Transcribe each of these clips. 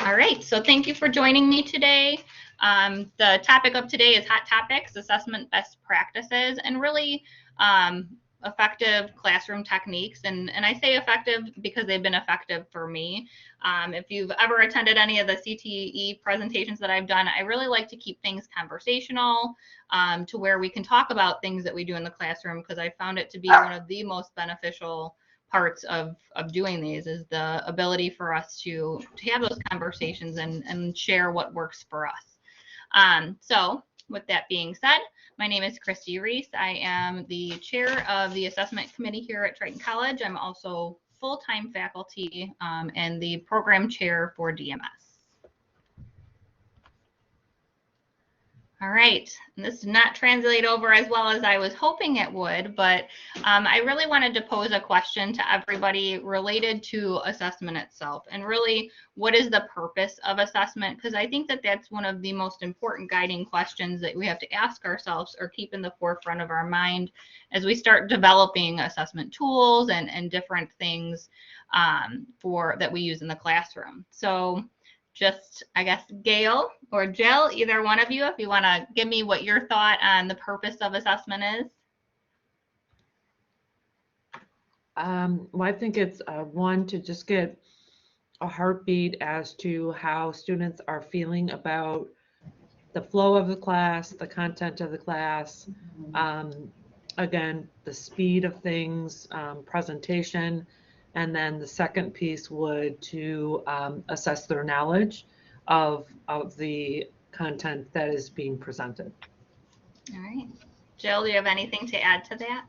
All right, so thank you for joining me today. The topic of today is Hot Topics, Assessment Best Practices, and really effective classroom techniques. And I say effective because they've been effective for me. If you've ever attended any of the CTE presentations that I've done, I really like to keep things conversational to where we can talk about things that we do in the classroom, because I found it to be one of the most beneficial parts of doing these is the ability for us to have those conversations and share what works for us. So with that being said, my name is Christy Reese. I am the chair of the assessment committee here at Triton College. I'm also full-time faculty and the program chair for DMS. All right, and this did not translate over as well as I was hoping it would, but I really wanted to pose a question to everybody related to assessment itself, and really, what is the purpose of assessment? Because I think that that's one of the most important guiding questions that we have to ask ourselves or keep in the forefront of our mind as we start developing assessment tools and different things that we use in the classroom. So just, I guess, Gail or Jill, either one of you, if you want to give me what your thought on the purpose of assessment is. Well, I think it's one, to just get a heartbeat as to how students are feeling about the flow of the class, the content of the class, again, the speed of things, presentation. And then the second piece would to assess their knowledge of the content that is being presented. All right. Jill, do you have anything to add to that?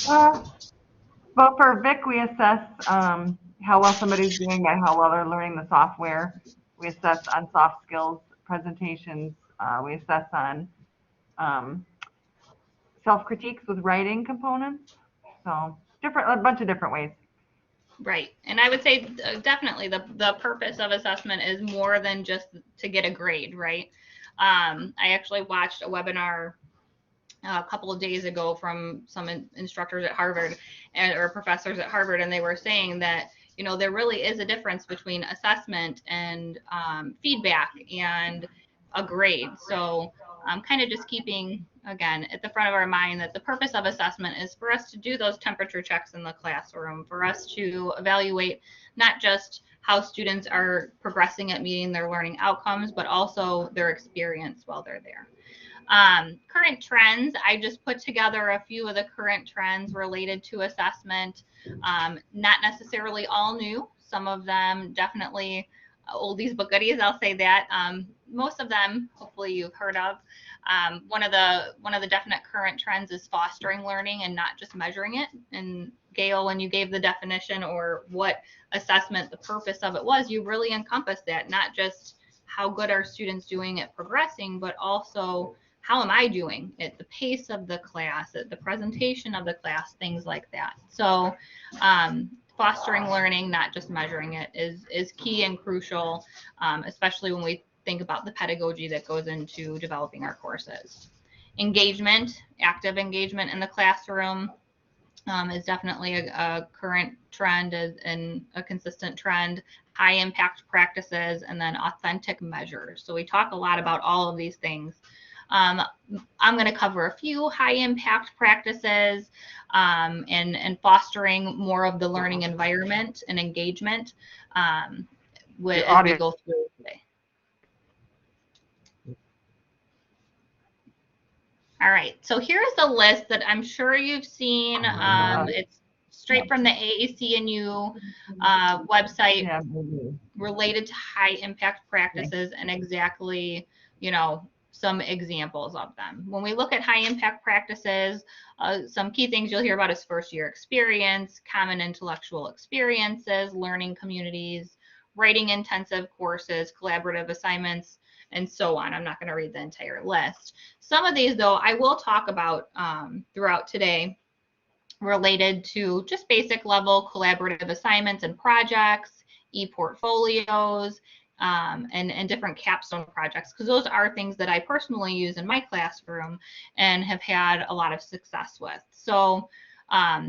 Well, for Vic, we assess how well somebody's doing by how well they're learning the software. We assess on soft skills, presentations. We assess on self-critiques with writing components. So a bunch of different ways. Right. And I would say definitely the purpose of assessment is more than just to get a grade, right? I actually watched a webinar a couple of days ago from some instructors at Harvard or professors at Harvard, and they were saying that, you know, there really is a difference between assessment and feedback and a grade. So I'm kind of just keeping, again, at the front of our mind that the purpose of assessment is for us to do those temperature checks in the classroom, for us to evaluate not just how students are progressing at meeting their learning outcomes, but also their experience while they're there. Current trends, I just put together a few of the current trends related to assessment, not necessarily all new. Some of them definitely oldies but goodies, I'll say that. Most of them, hopefully you've heard of. One of the definite current trends is fostering learning and not just measuring it. And Gail, when you gave the definition or what assessment, the purpose of it was, you really encompassed that, not just how good are students doing at progressing, but also how am I doing at the pace of the class, at the presentation of the class, things like that. So fostering learning, not just measuring it, is key and crucial, especially when we think about the pedagogy that goes into developing our courses. Engagement, active engagement in the classroom is definitely a current trend and a consistent trend. High impact practices, and then authentic measures. So we talk a lot about all of these things. I'm going to cover a few high impact practices and fostering more of the learning environment and engagement as we go through today. All right, so here's a list that I'm sure you've seen. It's straight from the AAC&U website related to high impact practices and exactly, you know, some examples of them. When we look at high impact practices, some key things you'll hear about is first year experience, common intellectual experiences, learning communities, writing intensive courses, collaborative assignments, and so on. I'm not going to read the entire list. Some of these, though, I will talk about throughout today related to just basic level collaborative assignments and projects, e-portfolios, and different capstone projects, because those are things that I personally use in my classroom and have had a lot of success with. So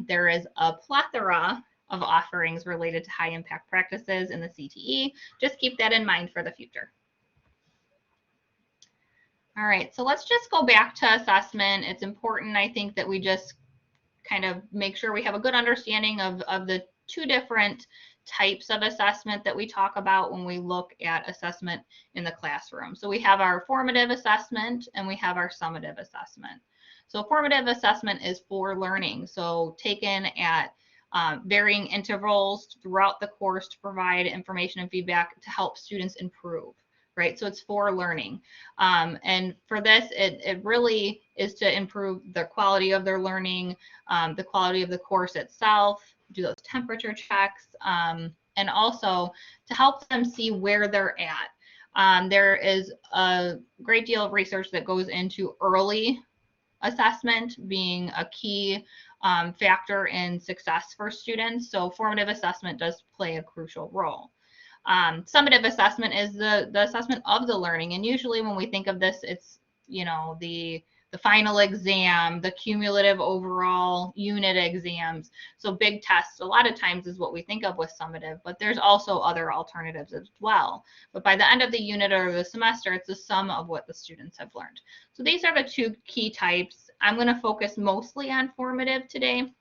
there is a plethora of offerings related to high impact practices in the CTE. Just keep that in mind for the future. All right, so let's just go back to assessment. It's important, I think, that we just kind of make sure we have a good understanding of the two different types of assessment that we talk about when we look at assessment in the classroom. So we have our formative assessment and we have our summative assessment. So formative assessment is for learning, so taken at varying intervals throughout the course to provide information and feedback to help students improve. Right, so it's for learning. And for this, it really is to improve the quality of their learning, the quality of the course itself, do those temperature checks, and also to help them see where they're at. There is a great deal of research that goes into early assessment being a key factor in success for students. So formative assessment does play a crucial role. Summative assessment is the assessment of the learning, and usually when we think of this, it's, you know, the final exam, the cumulative overall unit exams, so big tests a lot of times is what we think of with summative, but there's also other alternatives as well. But by the end of the unit or the semester, it's the sum of what the students have learned. So these are the two key types. I'm going to focus mostly on formative today,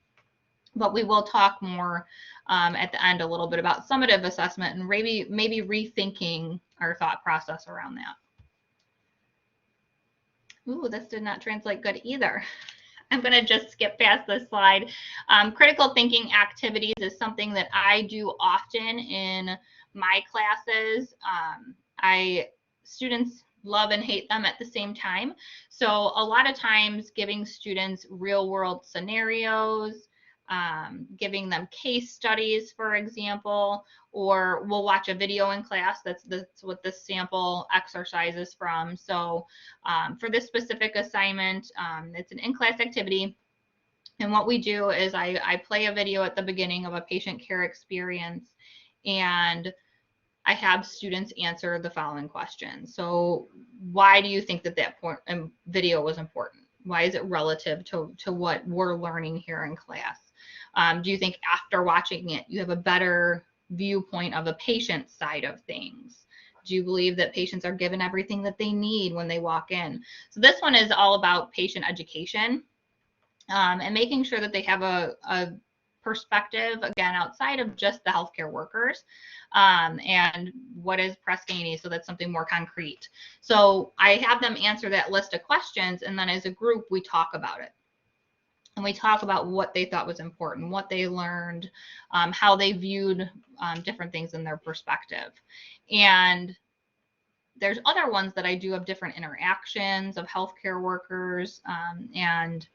but we will talk more at the end a little bit about summative assessment and maybe rethinking our thought process around that. Ooh, this did not translate good either. I'm going to just skip past this slide. Critical thinking activities is something that I do often in my classes. Students love and hate them at the same time. So a lot of times giving students real world scenarios, giving them case studies, for example, or we'll watch a video in class. That's what this sample exercise is from. So for this specific assignment, it's an in-class activity. And what we do is I play a video at the beginning of a patient care experience, and I have students answer the following questions. So why do you think that video was important? Why is it relative to what we're learning here in class? Do you think after watching it, you have a better viewpoint of the patient side of things? Do you believe that patients are given everything that they need when they walk in? So this one is all about patient education and making sure that they have a perspective, again, outside of just the healthcare workers and what is Press Ganey. So that's something more concrete. So I have them answer that list of questions, and then as a group, we talk about it. And we talk about what they thought was important, what they learned, how they viewed different things in their perspective. And there's other ones that I do of different interactions of healthcare workers, and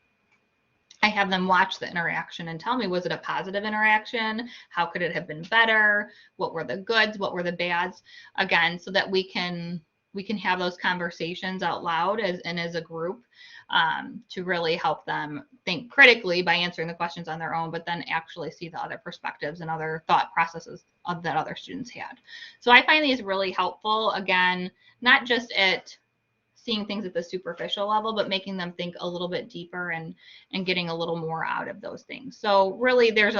I have them watch the interaction and tell me, was it a positive interaction? How could it have been better? What were the goods? What were the bads? Again, so that we can have those conversations out loud as a group to really help them think critically by answering the questions on their own, but then actually see the other perspectives and other thought processes that other students had. So I find these really helpful, again, not just at seeing things at the superficial level, but making them think a little bit deeper and getting a little more out of those things. So really there's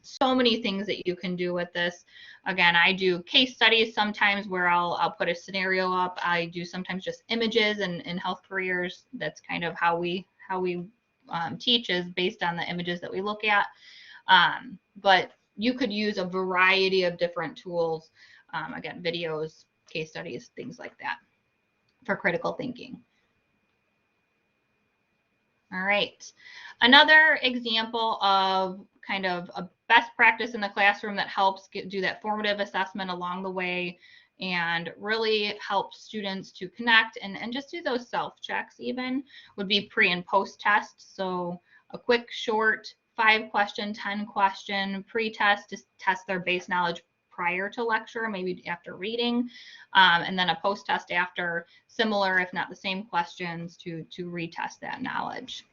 so many things that you can do with this. Again, I do case studies sometimes where I'll put a scenario up. I do sometimes just images in health careers. That's kind of how we teach, is based on the images that we look at. But you could use a variety of different tools, again, videos, case studies, things like that, for critical thinking. All right. Another example of kind of a best practice in the classroom that helps do that formative assessment along the way and really help students to connect and just do those self-checks even would be pre and post tests. So a quick, short 5-question, 10-question pre-test to test their base knowledge prior to lecture, maybe after reading, and then a post test after, similar if not the same questions to retest that knowledge.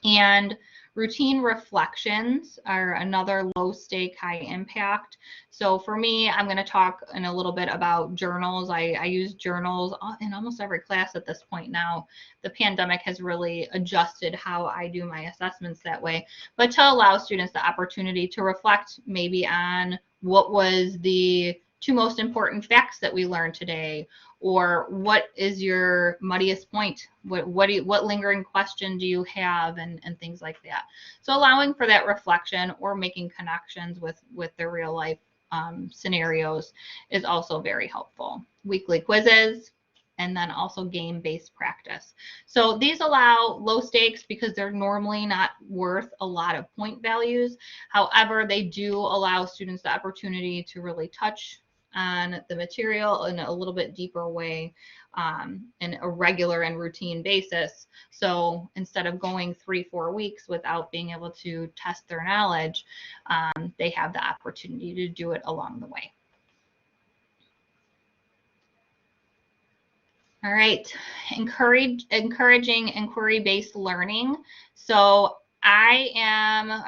And Routine reflections are another low stake, high impact. So for me, I'm going to talk in a little bit about journals. I use journals in almost every class at this point now. The pandemic has really adjusted how I do my assessments that way, but to allow students the opportunity to reflect maybe on what was the 2 most important facts that we learned today, or what is your muddiest point? What lingering question do you have, and things like that. So allowing for that reflection or making connections with their real life scenarios is also very helpful. Weekly quizzes, and then also game-based practice. So these allow low stakes because they're normally not worth a lot of point values. However, they do allow students the opportunity to really touch on the material in a little bit deeper way, in a regular and routine basis. So instead of going 3-4 weeks without being able to test their knowledge, they have the opportunity to do it along the way. All right, encouraging inquiry-based learning. So I'm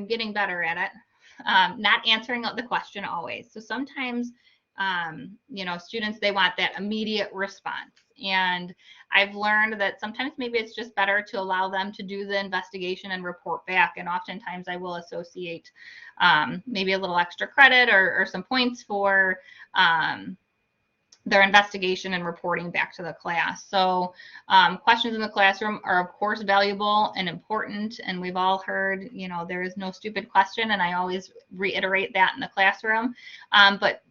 getting better at it. Not answering the question always. So sometimes, students, they want that immediate response. And I've learned that sometimes maybe it's just better to allow them to do the investigation and report back. And oftentimes I will associate maybe a little extra credit or some points for their investigation and reporting back to the class. So questions in the classroom are of course valuable and important, and we've all heard, there is no stupid question, and I always reiterate that in the classroom, but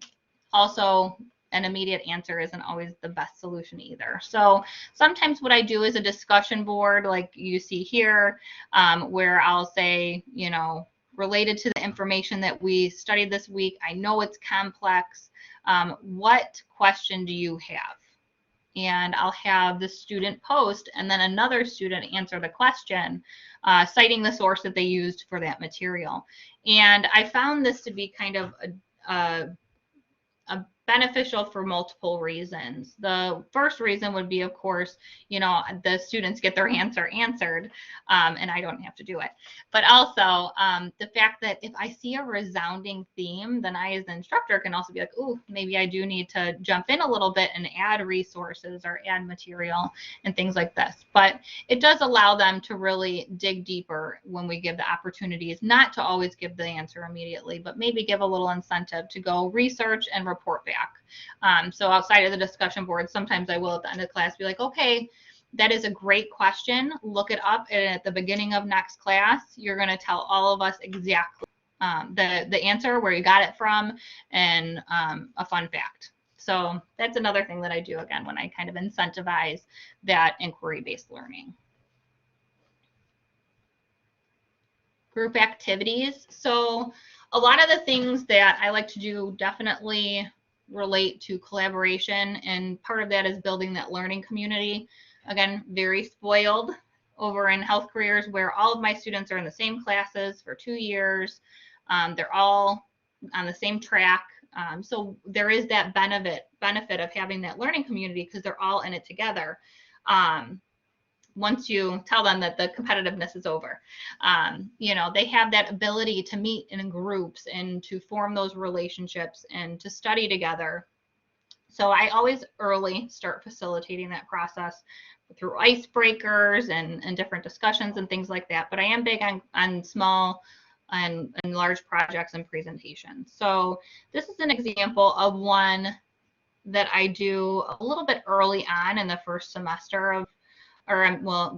also an immediate answer isn't always the best solution either. So sometimes what I do is a discussion board like you see here, where I'll say, related to the information that we studied this week, I know it's complex. What question do you have? And I'll have the student post and then another student answer the question, citing the source that they used for that material. And I found this to be kind of a beneficial for multiple reasons. The first reason would be, of course, the students get their answer answered, and I don't have to do it. But also the fact that if I see a resounding theme, then I as the instructor can also be like, ooh, maybe I do need to jump in a little bit and add resources or add material and things like this. But it does allow them to really dig deeper when we give the opportunities, not to always give the answer immediately, but maybe give a little incentive to go research and report back. So outside of the discussion board, sometimes I will at the end of class be like, okay, that is a great question. Look it up, and at the beginning of next class, you're going to tell all of us exactly the answer, where you got it from, and a fun fact. So that's another thing that I do, again, when I kind of incentivize that inquiry-based learning. Group activities. So a lot of the things that I like to do definitely relate to collaboration, and part of that is building that learning community. Again, very spoiled over in health careers where all of my students are in the same classes for 2 years. They're all on the same track. So there is that benefit of having that learning community because they're all in it together. Once you tell them that the competitiveness is over, they have that ability to meet in groups and to form those relationships and to study together. So I always early start facilitating that process through icebreakers and different discussions and things like that. But I am big on small and large projects and presentations. So this is an example of one that I do a little bit early on in the first semester of,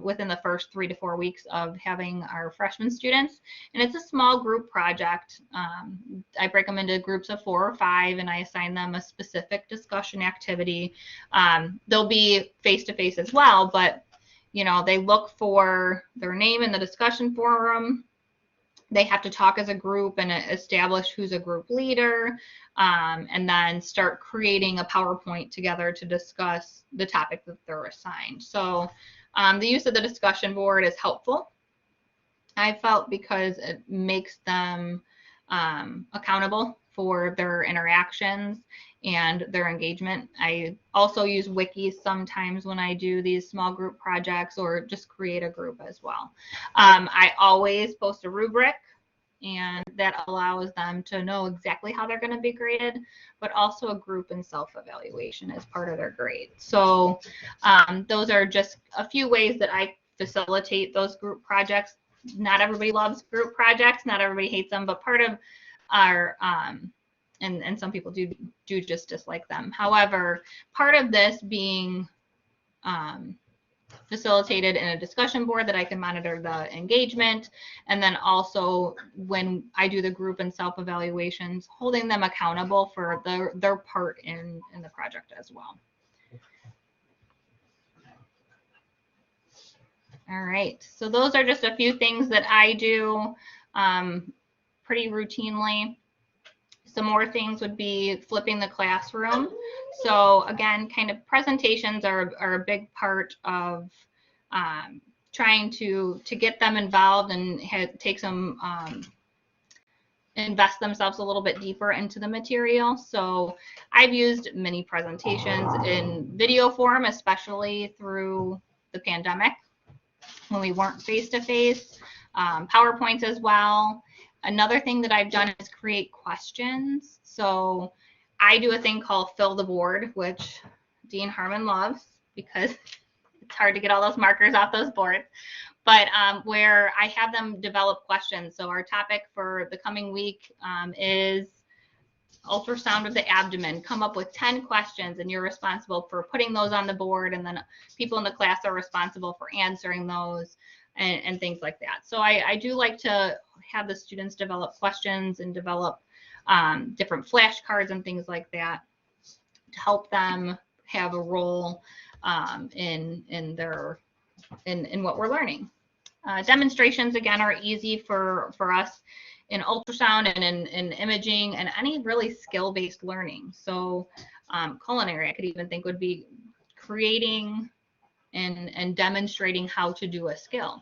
within the first 3 to 4 weeks of having our freshman students. And it's a small group project. I break them into groups of 4 or 5, and I assign them a specific discussion activity. They'll be face-to-face as well, but they look for their name in the discussion forum. They have to talk as a group and establish who's a group leader, and then start creating a PowerPoint together to discuss the topic that they're assigned. So the use of the discussion board is helpful, I felt, because it makes them accountable for their interactions and their engagement. I also use Wikis sometimes when I do these small group projects or just create a group as well. I always post a rubric, and that allows them to know exactly how they're going to be graded, but also a group and self-evaluation as part of their grade. So those are just a few ways that I facilitate those group projects. Not everybody loves group projects, not everybody hates them, but part of our and some people do just dislike them. However, part of this being facilitated in a discussion board that I can monitor the engagement, and then also when I do the group and self-evaluations, holding them accountable for their part in the project as well. All right, so those are just a few things that I do pretty routinely. Some more things would be flipping the classroom. So again, kind of presentations are a big part of trying to get them involved and take some invest themselves a little bit deeper into the material. So I've used many presentations in video form, especially through the pandemic when we weren't face-to-face, PowerPoints as well. Another thing that I've done is create questions. So I do a thing called Fill the Board, which Dean Harmon loves because it's hard to get all those markers off those boards. But where I have them develop questions. So our topic for the coming week is ultrasound of the abdomen. Come up with 10 questions, and you're responsible for putting those on the board, and then people in the class are responsible for answering those and things like that. So I do like to have the students develop questions and develop different flashcards and things like that to help them have a role in what we're learning. Demonstrations, again, are easy for us in ultrasound and in imaging and any really skill-based learning. So culinary, I could even think, would be creating and demonstrating how to do a skill.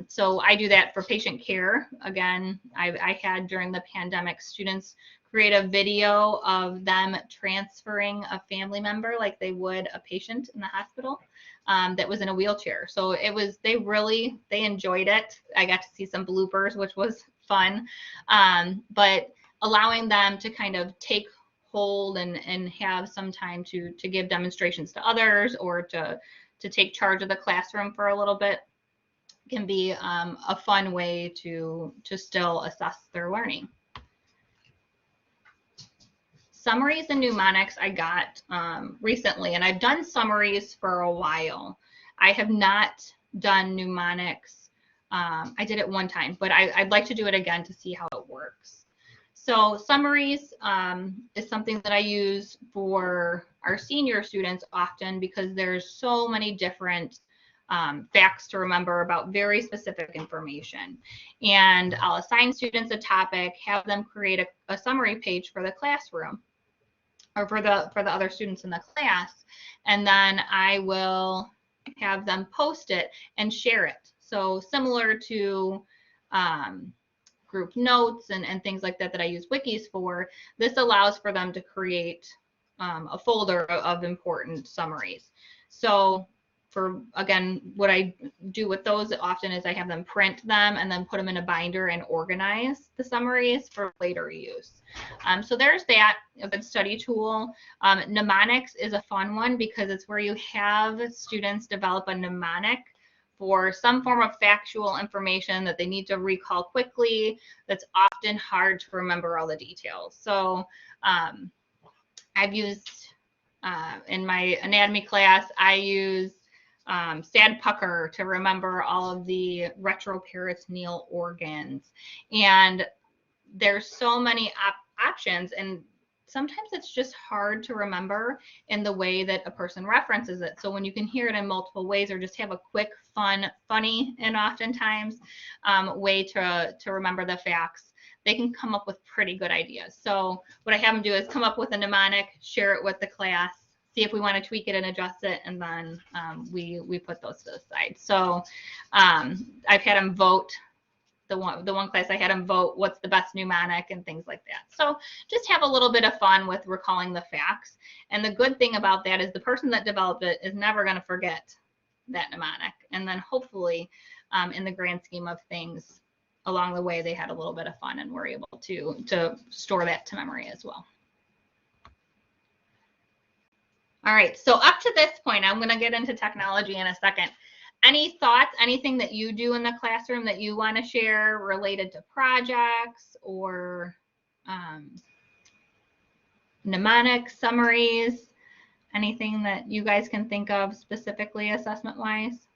So I do that for patient care. Again, I had during the pandemic students create a video of them transferring a family member like they would a patient in the hospital that was in a wheelchair. So they enjoyed it. I got to see some bloopers, which was fun. But allowing them to kind of take hold and have some time to give demonstrations to others or to take charge of the classroom for a little bit can be a fun way to still assess their learning. Summaries and mnemonics I got recently, and I've done summaries for a while. I have not done mnemonics. I did it one time, but I'd like to do it again to see how it works. So summaries is something that I use for our senior students often because there's so many different facts to remember about very specific information. And I'll assign students a topic, have them create a summary page for the classroom or for the other students in the class, and then I will have them post it and share it. So similar to group notes and things like that I use Wikis for, this allows for them to create a folder of important summaries. So again, what I do with those often is I have them print them and then put them in a binder and organize the summaries for later use. So there's that, a good study tool. Mnemonics is a fun one because it's where you have students develop a mnemonic for some form of factual information that they need to recall quickly that's often hard to remember all the details. So I've used, in my anatomy class, I use sad pucker to remember all of the retroperitoneal organs. And there's so many options, and sometimes it's just hard to remember in the way that a person references it. So when you can hear it in multiple ways or just have a quick, funny, and oftentimes way to remember the facts, they can come up with pretty good ideas. So what I have them do is come up with a mnemonic, share it with the class, see if we want to tweak it and adjust it, and then we put those to the side. So I've had them vote the one class I had them vote what's the best mnemonic and things like that. So just have a little bit of fun with recalling the facts. And the good thing about that is the person that developed it is never going to forget that mnemonic. And then hopefully in the grand scheme of things along the way, they had a little bit of fun and were able to store that to memory as well. All right, so up to this point, I'm going to get into technology in a second. Any thoughts, anything that you do in the classroom that you want to share related to projects or mnemonics, summaries, anything that you guys can think of specifically assessment-wise?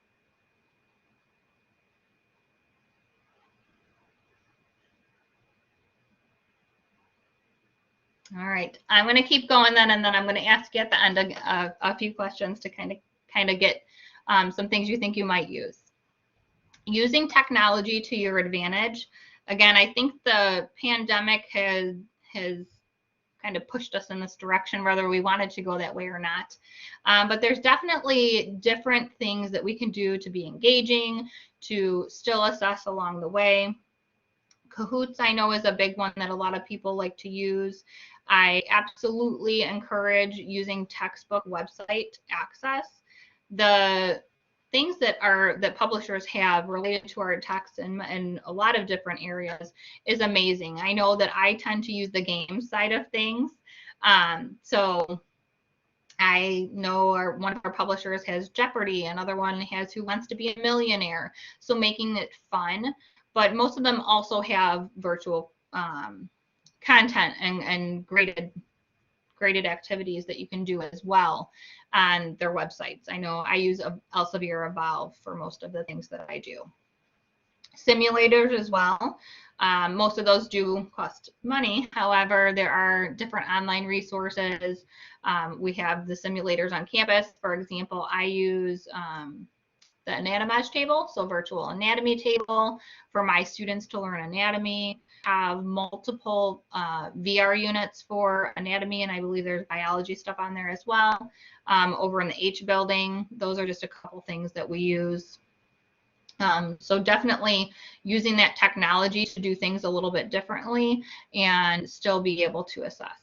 All right, I'm going to keep going then, and then I'm going to ask you at the end a few questions to kind of get some things you think you might use. Using technology to your advantage. Again, I think the pandemic has kind of pushed us in this direction, whether we wanted to go that way or not. But there's definitely different things that we can do to be engaging, to still assess along the way. Kahoots, I know, is a big one that a lot of people like to use. I absolutely encourage using textbook website access. The things that publishers have related to our text in a lot of different areas is amazing. I know that I tend to use the game side of things. So I know one of our publishers has Jeopardy, another one has Who Wants to Be a Millionaire. So making it fun, but most of them also have virtual content and graded activities that you can do as well on their websites. I know I use Elsevier Evolve for most of the things that I do. Simulators as well. Most of those do cost money. However, there are different online resources. We have the simulators on campus. For example, I use the Anatomesh table, so virtual anatomy table for my students to learn anatomy. Have multiple VR units for anatomy, and I believe there's biology stuff on there as well. Over in the H building, those are just a couple things that we use. So definitely using that technology to do things a little bit differently and still be able to assess.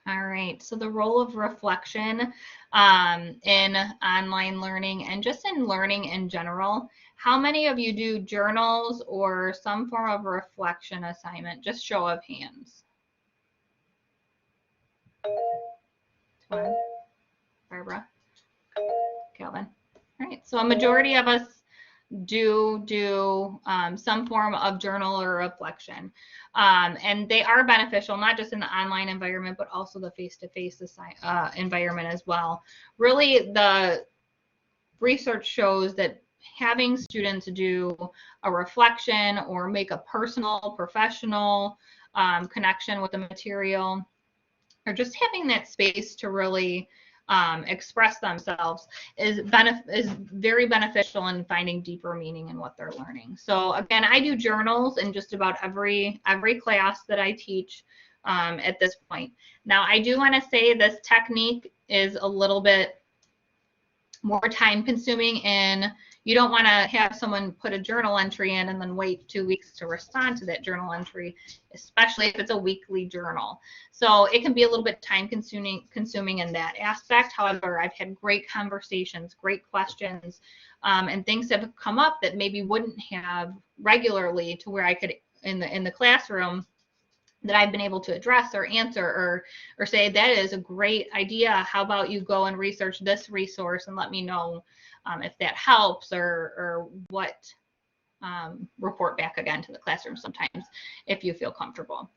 All right, so the role of reflection in online learning and just in learning in general. How many of you do journals or some form of reflection assignment? Just show of hands. Barbara, Calvin. All right, so a majority of us do some form of journal or reflection. And they are beneficial, not just in the online environment, but also the face-to-face environment as well. Really, the research shows that having students do a reflection or make a personal, professional connection with the material, or just having that space to really express themselves is very beneficial in finding deeper meaning in what they're learning. So again, I do journals in just about every class that I teach at this point. Now, I do want to say this technique is a little bit more time consuming, and you don't want to have someone put a journal entry in and then wait 2 weeks to respond to that journal entry, especially if it's a weekly journal. So it can be a little bit time consuming in that aspect. However, I've had great conversations, great questions, and things have come up that maybe wouldn't have regularly, to where I could in the classroom that I've been able to address or answer or say, that is a great idea. How about you go and research this resource and let me know if that helps, or what, report back again to the classroom sometimes if you feel comfortable.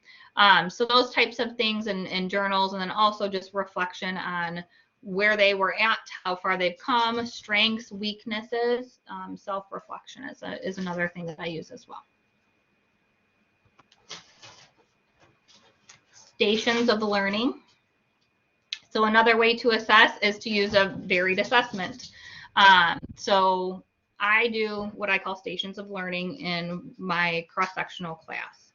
So those types of things in journals, and then also just reflection on where they were at, how far they've come, strengths, weaknesses, self-reflection is another thing that I use as well. Stations of learning. So another way to assess is to use a varied assessment. So I do what I call stations of learning in my cross-sectional class.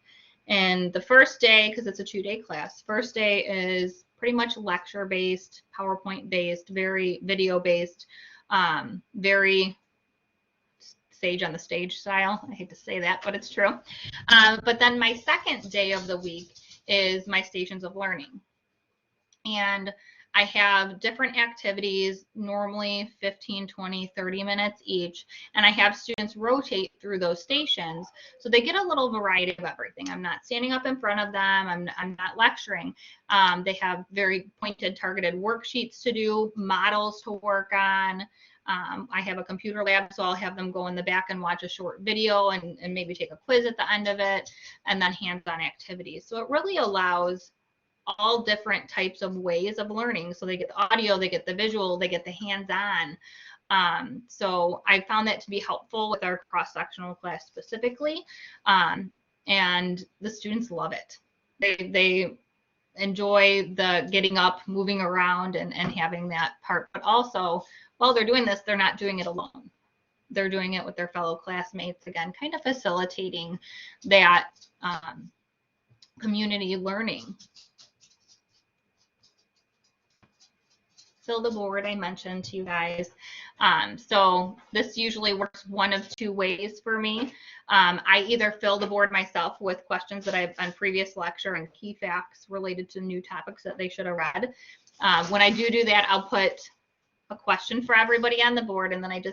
And the first day, because it's a 2-day class, first day is pretty much lecture-based, PowerPoint-based, very video-based. very sage on the stage style. I hate to say that, but it's true. But then my second day of the week is my stations of learning. And I have different activities, normally 15, 20, 30 minutes each. And I have students rotate through those stations. So they get a little variety of everything. I'm not standing up in front of them. I'm not lecturing. They have very pointed, targeted worksheets to do, models to work on. I have a computer lab, so I'll have them go in the back and watch a short video and maybe take a quiz at the end of it, and then hands-on activities. So it really allows all different types of ways of learning. So they get the audio, they get the visual, they get the hands-on. So I found that to be helpful with our cross-sectional class specifically. And the students love it. They enjoy the getting up, moving around, and having that part. But also, while they're doing this, they're not doing it alone. They're doing it with their fellow classmates, again, kind of facilitating that community learning. Fill the board I mentioned to you guys. So this usually works one of two ways for me. I either fill the board myself with questions that I've on previous lecture and key facts related to new topics that they should have read. When I do that, I'll put a question for everybody on the board, and then I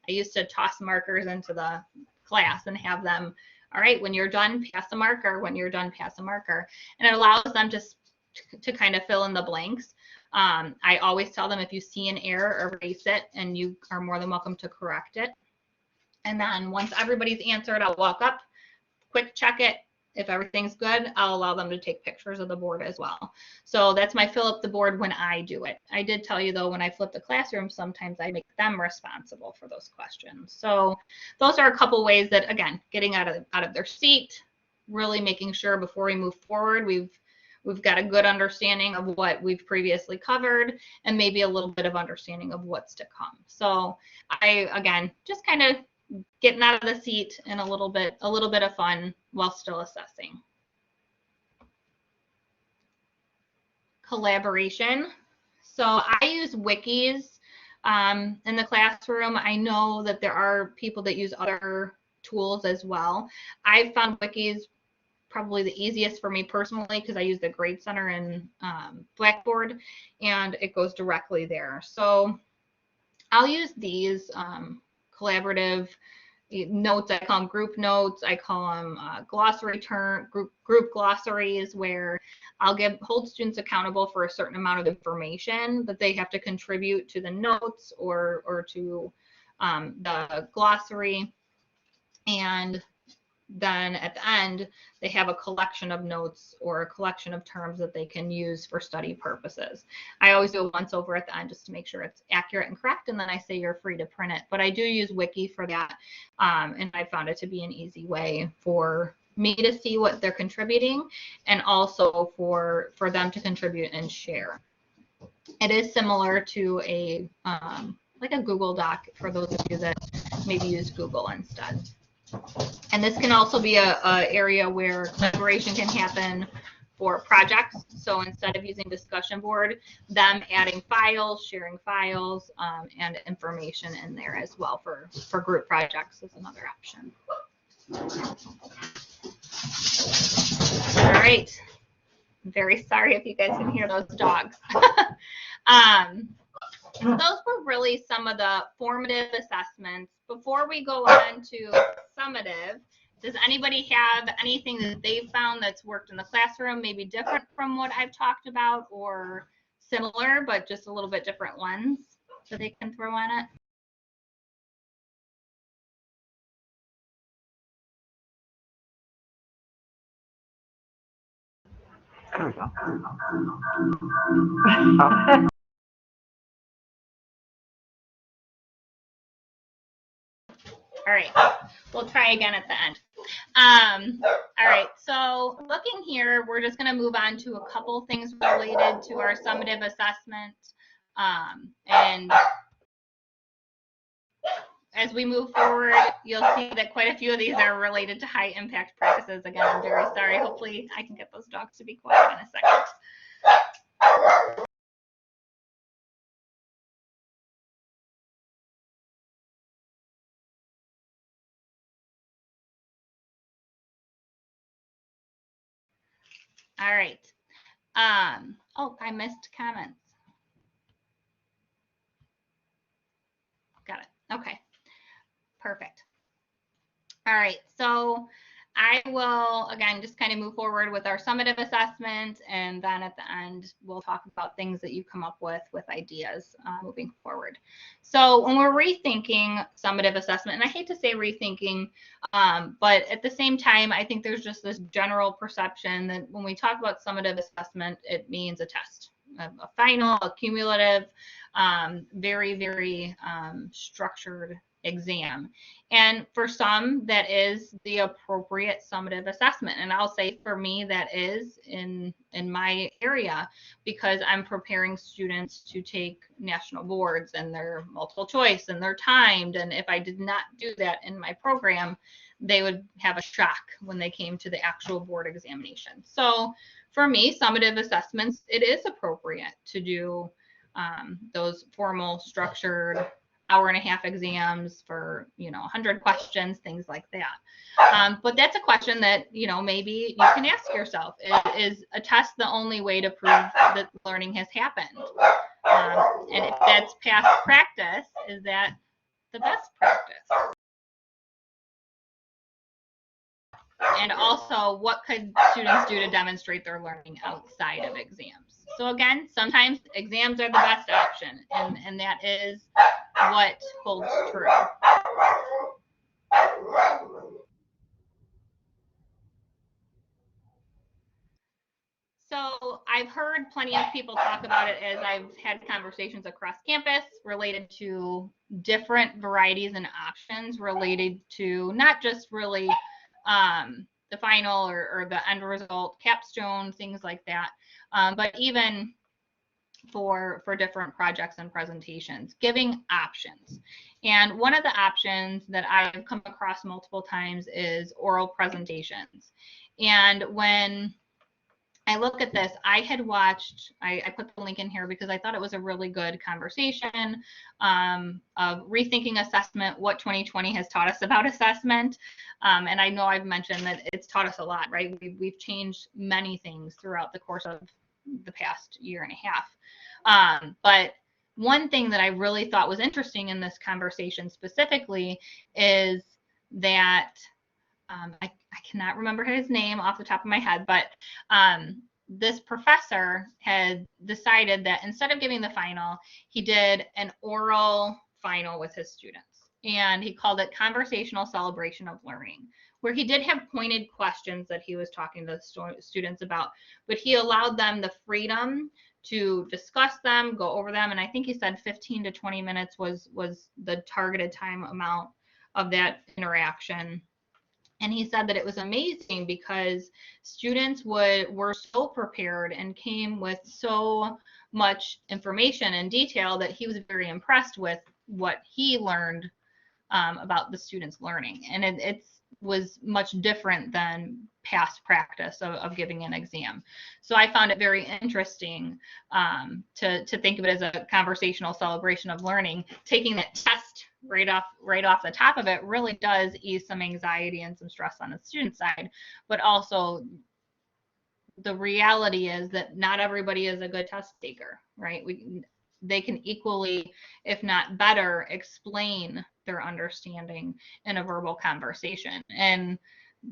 used to toss markers into the class and have them, all right, when you're done, pass a marker. When you're done, pass a marker. And it allows them to kind of fill in the blanks. I always tell them if you see an error, erase it, and you are more than welcome to correct it. And then once everybody's answered, I'll walk up, quick check it. If everything's good, I'll allow them to take pictures of the board as well. So that's my fill up the board when I do it. I did tell you though, when I flip the classroom, sometimes I make them responsible for those questions. So those are a couple ways that, again, getting out of their seat, really making sure before we move forward, we've got a good understanding of what we've previously covered and maybe a little bit of understanding of what's to come. So again, just kind of getting out of the seat and a little bit of fun while still assessing. Collaboration. So I use Wikis in the classroom. I know that there are people that use other tools as well. I've found Wikis probably the easiest for me personally because I use the Grade Center and Blackboard, and it goes directly there. So I'll use these collaborative notes. I call them group notes. I call them glossary group glossaries, where I'll hold students accountable for a certain amount of information that they have to contribute to the notes or to the glossary. And then at the end, they have a collection of notes or a collection of terms that they can use for study purposes. I always do a once over at the end just to make sure it's accurate and correct, and then I say you're free to print it. But I do use Wiki for that, and I found it to be an easy way for me to see what they're contributing and also for them to contribute and share. It is similar to a like a Google Doc for those of you that maybe use Google instead. And this can also be a area where collaboration can happen for projects. So instead of using discussion board, them adding files, sharing files, and information in there as well for group projects is another option. All right. I'm very sorry if you guys can hear those dogs. Those were really some of the formative assessments. Before we go on to summative, does anybody have anything that they've found that's worked in the classroom, maybe different from what I've talked about, or similar, but just a little bit different ones that they can throw on it? There we go. All right, we'll try again at the end. All right, so looking here, we're just going to move on to a couple things related to our summative assessment. And as we move forward, you'll see that quite a few of these are related to high impact practices. Again, I'm very sorry. Hopefully I can get those dogs to be quiet in a second. All right. Oh, I missed comments. Got it. Okay. Perfect. All right. So I will, again, just kind of move forward with our summative assessment, and then at the end, we'll talk about things that you come up with ideas moving forward. So when we're rethinking summative assessment, and I hate to say rethinking, but at the same time, I think there's just this general perception that when we talk about summative assessment, it means a test, a final, a cumulative, very, very structured exam. And for some, that is the appropriate summative assessment. And I'll say for me, that is in my area, because I'm preparing students to take national boards, and they're multiple choice and they're timed. And if I did not do that in my program, they would have a shock when they came to the actual board examination. So for me, summative assessments, it is appropriate to do those formal, structured, hour-and-a-half exams for 100 questions, things like that. But that's a question that maybe you can ask yourself: is a test the only way to prove that learning has happened? And if that's past practice, is that the best practice? And also, what could students do to demonstrate their learning outside of exams? So again, sometimes exams are the best option, and that is what holds true. So I've heard plenty of people talk about it, as I've had conversations across campus related to different varieties and options related to not just really the final or the end result, capstone, things like that, but even for different projects and presentations, giving options. And one of the options that I've come across multiple times is oral presentations. And when I look at this, I had watched, I put the link in here because I thought it was a really good conversation of rethinking assessment, what 2020 has taught us about assessment. And I know I've mentioned that it's taught us a lot, right? We've changed many things throughout the course of the past year and a half. But one thing that I really thought was interesting in this conversation specifically is that I cannot remember his name off the top of my head, but this professor had decided that instead of giving the final, he did an oral final with his students. And he called it Conversational Celebration of Learning, where he did have pointed questions that he was talking to the students about, but he allowed them the freedom to discuss them, go over them. And I think he said 15 to 20 minutes was the targeted time amount of that interaction. And he said that it was amazing because students were so prepared and came with so much information and detail that he was very impressed with what he learned about the students' learning. And it was much different than past practice of giving an exam. So I found it very interesting to think of it as a conversational celebration of learning. Taking that test right off the top of it really does ease some anxiety and some stress on the student side, but also the reality is that not everybody is a good test taker, right? They can equally, if not better, explain their understanding in a verbal conversation. And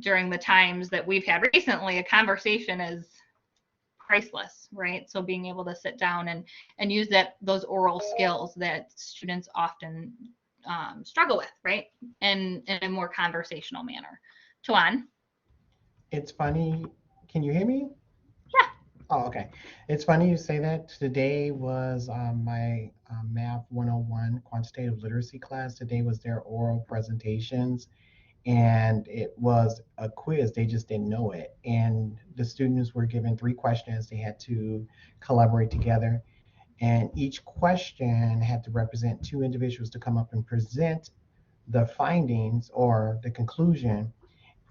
during the times that we've had recently, a conversation is priceless, right? So being able to sit down and use those oral skills that students often struggle with, right? And in a more conversational manner. Tuan? It's funny. Can you hear me? Yeah. Oh, okay. It's funny you say that. Today was my Math 101 quantitative literacy class. Today was their oral presentations, and it was a quiz. They just didn't know it. And the students were given 3 questions. They had to collaborate together. And each question had to represent 2 individuals to come up and present the findings or the conclusion.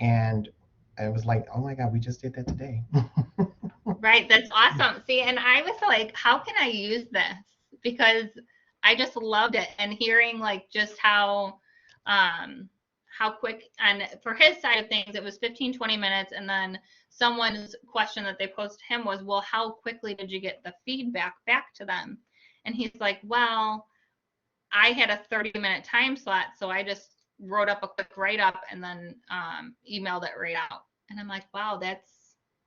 And I was like, oh my God, we just did that today. Right, that's awesome. See, and I was like, how can I use this? Because I just loved it, and hearing like just how how quick, and for his side of things, it was 15, 20 minutes. And then someone's question that they posed to him was, well, how quickly did you get the feedback back to them? And he's like, well, I had a 30-minute time slot, so I just wrote up a quick write-up and then emailed it right out. And I'm like, wow, that's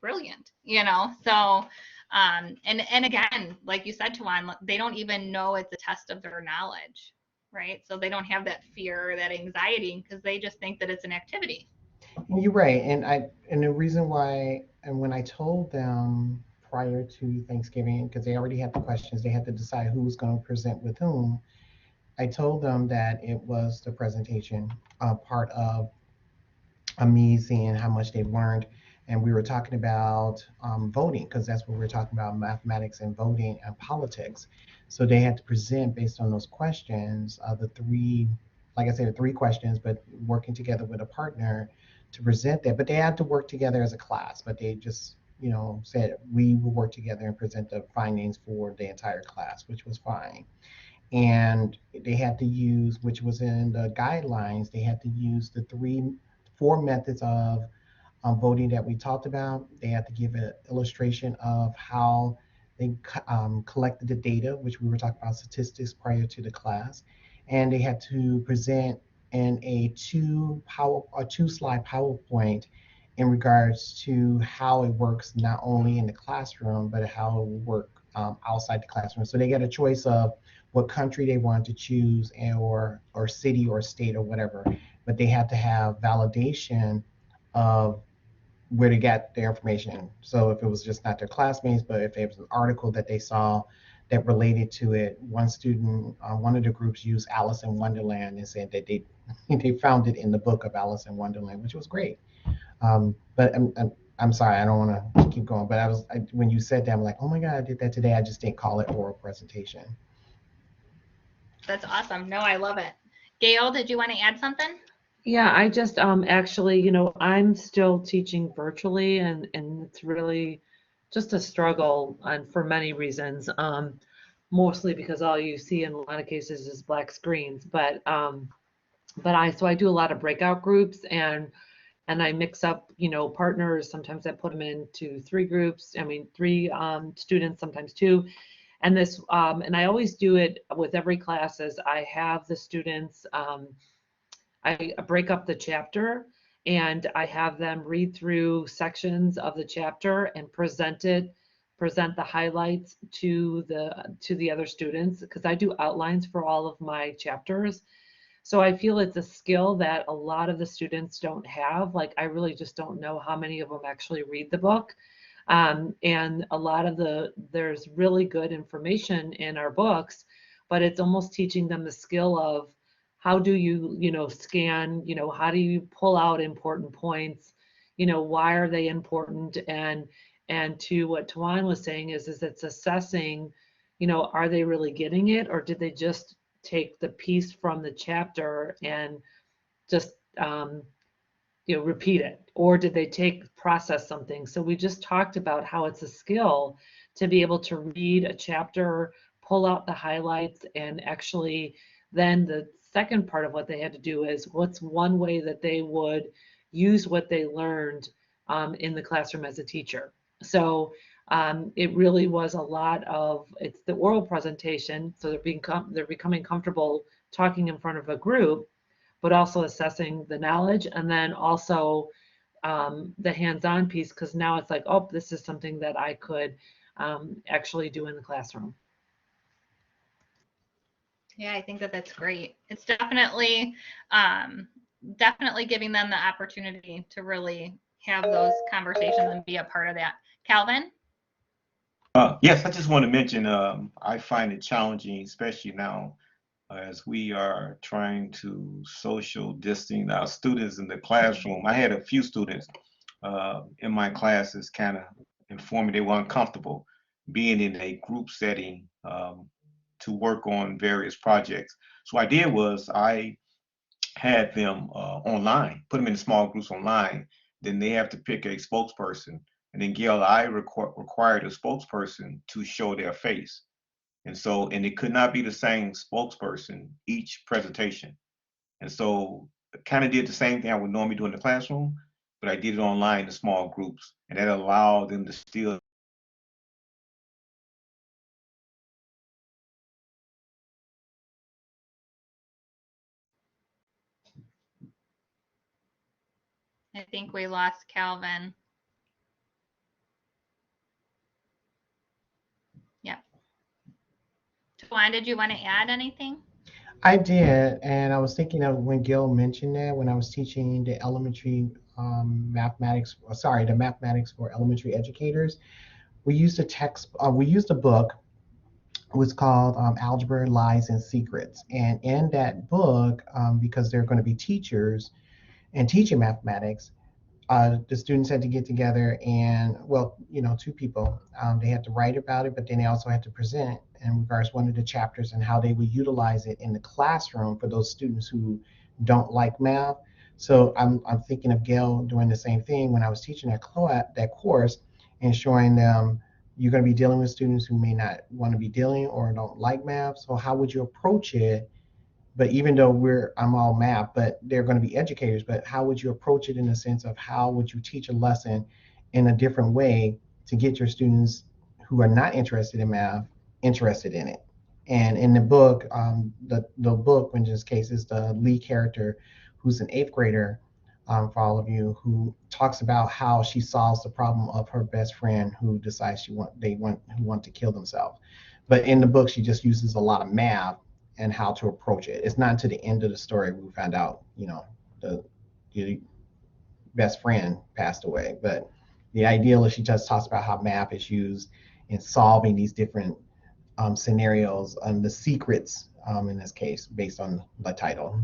brilliant, you know? So, and again, like you said, Tawan, they don't even know it's a test of their knowledge, right? So they don't have that fear or that anxiety because they just think that it's an activity. You're right, and the reason why, and when I told them prior to Thanksgiving, because they already had the questions, they had to decide who was going to present with whom. I told them that it was the presentation part of me seeing how much they've learned. And we were talking about voting, because that's what we were talking about, mathematics and voting and politics. So they had to present based on those questions, the three, like I said, the three questions, but working together with a partner to present that. But they had to work together as a class, but they just, said we will work together and present the findings for the entire class, which was fine. And they had to use, which was in the guidelines, they had to use the four methods of voting that we talked about. They had to give an illustration of how they collected the data, which we were talking about statistics prior to the class. And they had to present in a two-slide PowerPoint in regards to how it works not only in the classroom, but how it will work outside the classroom. So they got a choice of what country they wanted to choose, or city or state or whatever, but they had to have validation of where they got their information. So if it was just not their classmates, but if it was an article that they saw that related to it, one student, one of the groups used Alice in Wonderland and said that they they found it in the book of Alice in Wonderland, which was great. But I'm sorry, I don't want to keep going. But when you said that, I'm like, oh my God, I did that today. I just didn't call it oral presentation. That's awesome. No, I love it. Gail, did you want to add something? Yeah, I just actually, I'm still teaching virtually, and it's really just a struggle, and for many reasons. Mostly because all you see in a lot of cases is black screens. But I do a lot of breakout groups, and I mix up, partners. Sometimes I put them into three groups. I mean, three students, sometimes two. And and I always do it with every class. As I have the students, I break up the chapter, and I have them read through sections of the chapter and present the highlights to the other students, because I do outlines for all of my chapters. So I feel it's a skill that a lot of the students don't have. Like, I really just don't know how many of them actually read the book. And a lot of there's really good information in our books, but it's almost teaching them the skill of how do you, scan, how do you pull out important points, why are they important? And to what Tawan was saying is it's assessing, are they really getting it, or did they just take the piece from the chapter and just repeat it, or did they process something? So we just talked about how it's a skill to be able to read a chapter, pull out the highlights, and actually then the second part of what they had to do is, what's one way that they would use what they learned in the classroom as a teacher. So it really was a lot of, it's the oral presentation, so they're becoming comfortable talking in front of a group, but also assessing the knowledge, and then also the hands-on piece, because now it's like, oh, this is something that I could actually do in the classroom. Yeah, I think that that's great. It's definitely giving them the opportunity to really have those conversations and be a part of that. Calvin? Yes, I just want to mention, I find it challenging, especially now, as we are trying to social distance our students in the classroom. I had a few students in my classes kind of inform me they were uncomfortable being in a group setting to work on various projects. So what I did was I had them online, put them in small groups online. Then they have to pick a spokesperson. And then Gail, I required a spokesperson to show their face. And it could not be the same spokesperson each presentation. And so kind of did the same thing I would normally do in the classroom, but I did it online in small groups, and that allowed them to still. I think we lost Calvin. Yep. Tuan, did you want to add anything? I did, and I was thinking of when Gil mentioned that when I was teaching the elementary mathematics, the mathematics for elementary educators. We used we used a book. It was called Algebra, Lies, and Secrets. And in that book, because they're going to be teachers and teaching mathematics, the students had to get together and, well, two people, they had to write about it, but then they also had to present in regards to one of the chapters and how they would utilize it in the classroom for those students who don't like math. So I'm thinking of Gail doing the same thing when I was teaching that course and showing them you're going to be dealing with students who may not want to be dealing or don't like math. So how would you approach it? But even though I'm all math, but they're going to be educators, but how would you approach it in the sense of how would you teach a lesson in a different way to get your students who are not interested in math interested in it? And in the book, the book in this case is the lead character who's an eighth grader, for all of you, who talks about how she solves the problem of her best friend who decides who want to kill themselves. But in the book, she just uses a lot of math and how to approach it. It's not until the end of the story we found out, the best friend passed away. But the ideal is she just talks about how math is used in solving these different scenarios and the secrets, in this case, based on the title,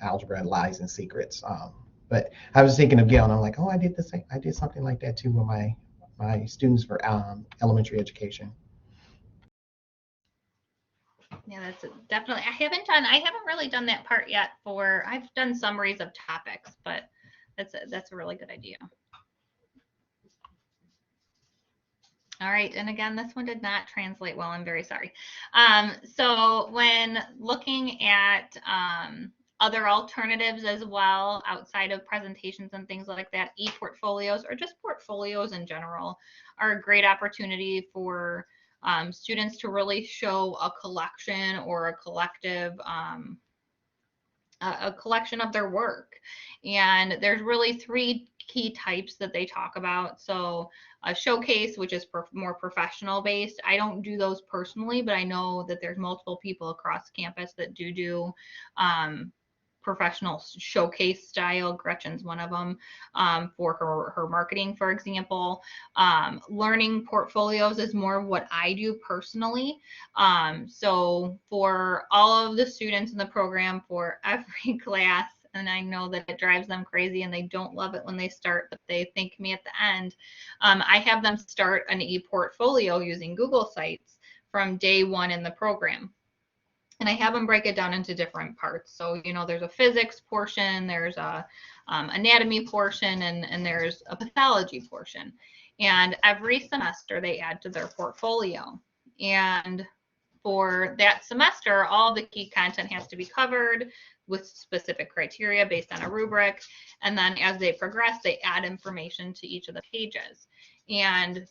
Algebra, Lies, and Secrets. But I was thinking of Gail, and I'm like, oh, I did something like that too with my students for elementary education. Yeah, that's definitely. I haven't really done that part yet. I've done summaries of topics, but that's a really good idea. All right, and again, this one did not translate well. I'm very sorry. So when looking at other alternatives as well, outside of presentations and things like that, e-portfolios or just portfolios in general are a great opportunity for students to really show a collection or a collective a collection of their work. And there's really three key types that they talk about. So a showcase, which is more professional based. I don't do those personally, but I know that there's multiple people across campus that do professional showcase style. Gretchen's one of them, for her marketing, for example. Learning portfolios is more of what I do personally. So for all of the students in the program, for every class, and I know that it drives them crazy and they don't love it when they start, but they thank me at the end. I have them start an e-portfolio using Google Sites from day one in the program. And I have them break it down into different parts. So, there's a physics portion, there's a anatomy portion, and there's a pathology portion. And every semester they add to their portfolio. And for that semester, all the key content has to be covered with specific criteria based on a rubric. And then as they progress, they add information to each of the pages. And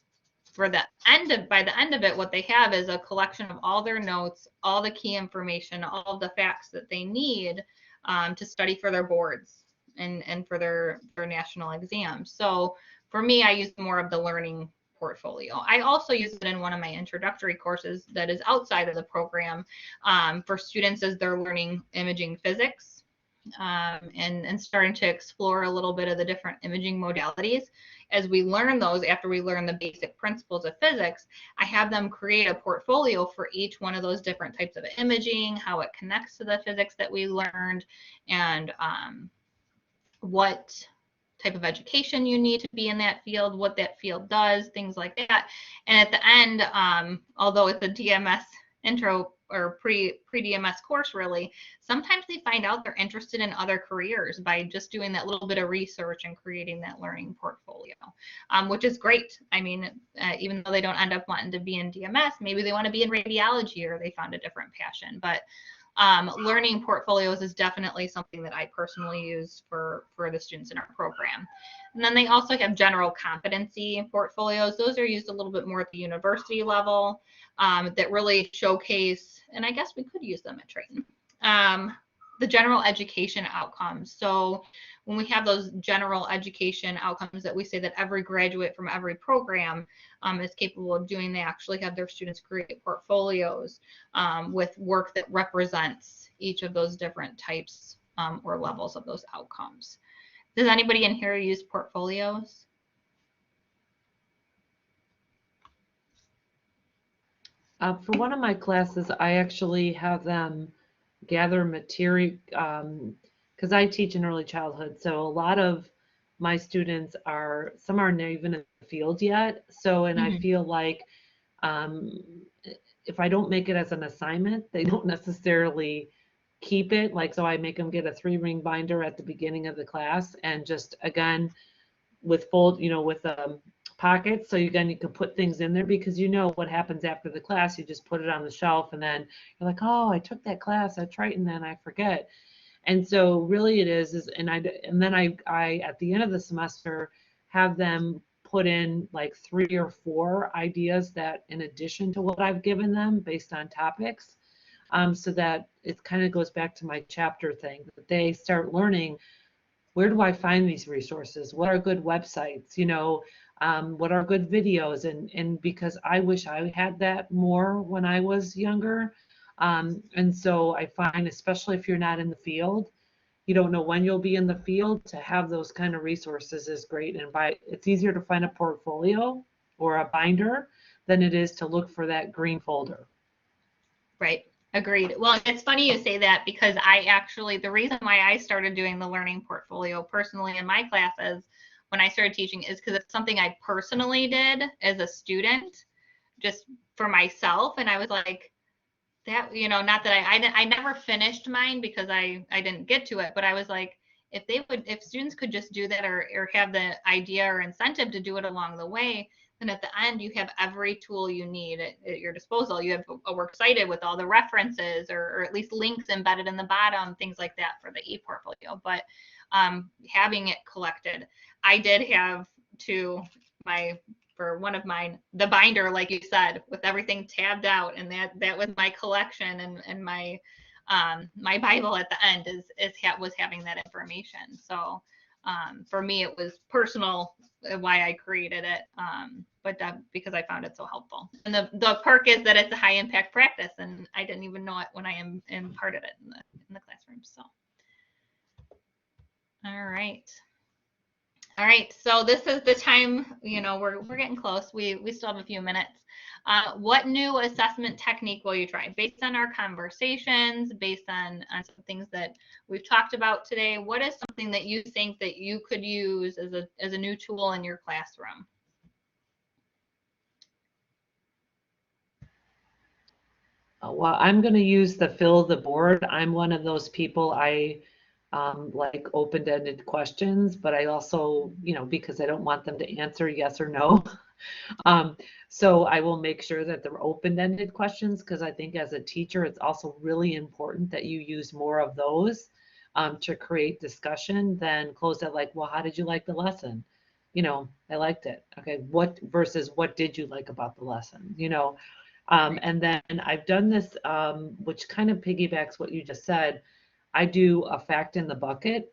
by the end of it, what they have is a collection of all their notes, all the key information, all of the facts that they need to study for their boards and for their national exams. So for me, I use more of the learning portfolio. I also use it in one of my introductory courses that is outside of the program for students as they're learning imaging physics and starting to explore a little bit of the different imaging modalities. As we learn those, after we learn the basic principles of physics, I have them create a portfolio for each one of those different types of imaging, how it connects to the physics that we learned, and what type of education you need to be in that field, what that field does, things like that. And at the end, although it's a DMS intro or pre-DMS course, really, sometimes they find out they're interested in other careers by just doing that little bit of research and creating that learning portfolio, which is great. I mean, even though they don't end up wanting to be in DMS, maybe they want to be in radiology or they found a different passion. But Learning portfolios is definitely something that I personally use for the students in our program. And then they also have general competency portfolios. Those are used a little bit more at the university level, that really showcase, and I guess we could use them at Triton, the general education outcomes. So when we have those general education outcomes that we say that every graduate from every program is capable of doing, they actually have their students create portfolios with work that represents each of those different types or levels of those outcomes. Does anybody in here use portfolios? For one of my classes, I actually have them gather material, because I teach in early childhood. So a lot of my students some aren't even in the field yet. So, and I feel like if I don't make it as an assignment, they don't necessarily keep it. Like, so I make them get a 3-ring binder at the beginning of the class, and just, again, with with pockets, so you can put things in there, because you know what happens after the class. You just put it on the shelf, and then you're like, oh, I took that class at Triton and I forget. And so really it is and then I at the end of the semester have them put in like 3 or 4 ideas that, in addition to what I've given them based on topics, so that it kind of goes back to my chapter thing, that they start learning, where do I find these resources? What are good websites? What are good videos? And because I wish I had that more when I was younger. And so I find, especially if you're not in the field, you don't know when you'll be in the field, to have those kind of resources is great. And it's easier to find a portfolio or a binder than it is to look for that green folder. Right. Agreed. Well, it's funny you say that, because the reason why I started doing the learning portfolio personally in my classes when I started teaching is because it's something I personally did as a student, just for myself. And I was like, that, not that I never finished mine because I didn't get to it, but I was like, if students could just do that, or have the idea or incentive to do it along the way, then at the end you have every tool you need at your disposal. You have a works cited with all the references, or at least links embedded in the bottom, things like that for the e-portfolio. But having it collected, I did have for one of mine, the binder, like you said, with everything tabbed out, and that was my collection, and my my Bible at the end was having that information. So for me, it was personal why I created it, but because I found it so helpful. And the perk is that it's a high impact practice, and I didn't even know it when I imparted it in the classroom. So, all right. All right, so this is the time, we're getting close. We still have a few minutes. What new assessment technique will you try? Based on our conversations, based on some things that we've talked about today, what is something that you think that you could use as a new tool in your classroom? Well, I'm going to use the fill the board. I'm one of those people, I like open-ended questions, but I also, because I don't want them to answer yes or no. So I will make sure that they're open-ended questions, because I think as a teacher, it's also really important that you use more of those to create discussion than close it like, well, how did you like the lesson? I liked it. Okay, what did you like about the lesson? And then I've done this, which kind of piggybacks what you just said. I do a fact in the bucket,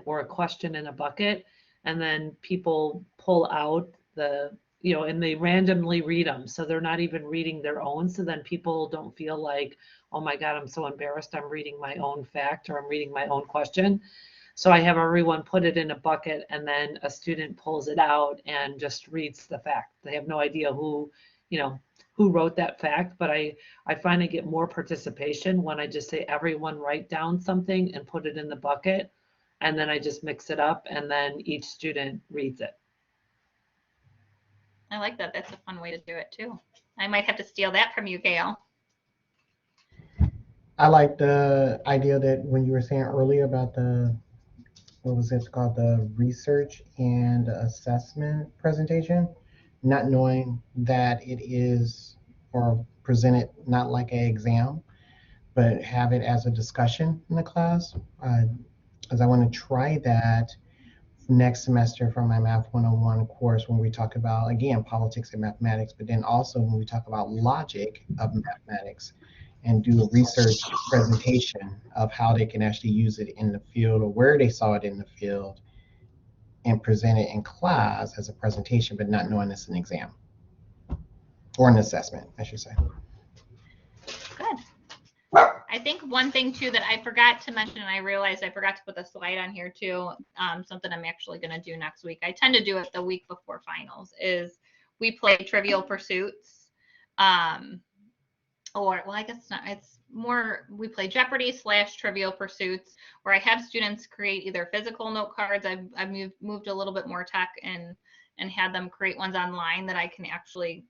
or a question in a bucket, and then people pull out and they randomly read them. So they're not even reading their own. So then people don't feel like, oh my God, I'm so embarrassed, I'm reading my own fact, or I'm reading my own question. So I have everyone put it in a bucket, and then a student pulls it out and just reads the fact. They have no idea who wrote that fact, but I find I get more participation when I just say, everyone write down something and put it in the bucket, and then I just mix it up, and then each student reads it. I like that. That's a fun way to do it too. I might have to steal that from you, Gail. I like the idea that when you were saying earlier about what was it called, the research and assessment presentation, not knowing that it is or presented not like an exam, but have it as a discussion in the class, because I want to try that next semester for my Math 101 course when we talk about, again, politics and mathematics, but then also when we talk about logic of mathematics and do a research presentation of how they can actually use it in the field or where they saw it in the field and present it in class as a presentation, but not knowing it's an exam or an assessment, I should say. Good. I think one thing too that I forgot to mention, and I realized I forgot to put the slide on here too, something I'm actually going to do next week. I tend to do it the week before finals, is we play Trivial Pursuits. Or, well, I guess it's not, it's more, we play Jeopardy / Trivial Pursuits, where I have students create either physical note cards. I've moved a little bit more tech and had them create ones online that I can actually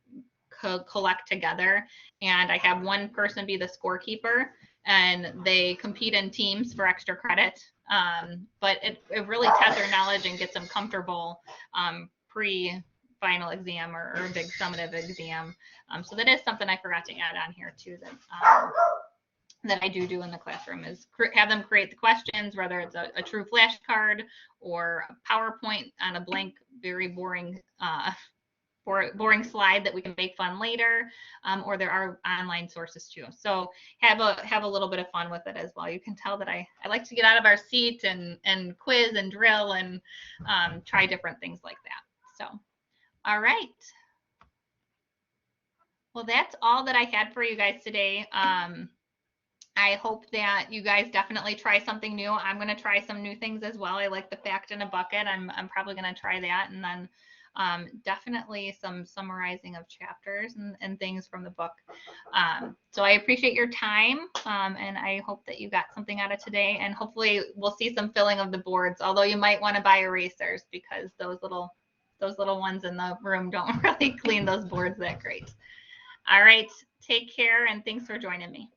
collect together. And I have one person be the scorekeeper, and they compete in teams for extra credit. But it really tests their knowledge and gets them comfortable pre-final exam or a big summative exam. So that is something I forgot to add on here too, that I do in the classroom, is have them create the questions, whether it's a true flashcard or a PowerPoint on a blank, very boring slide that we can make fun later, or there are online sources too. So have a little bit of fun with it as well. You can tell that I like to get out of our seat and quiz and drill and try different things like that. So, all right. Well, that's all that I had for you guys today. I hope that you guys definitely try something new. I'm going to try some new things as well. I like the fact in a bucket. I'm probably going to try that. And then definitely some summarizing of chapters and things from the book. So I appreciate your time, and I hope that you got something out of today. And hopefully we'll see some filling of the boards, although you might want to buy erasers, because those little ones in the room don't really clean those boards that great. All right, take care, and thanks for joining me.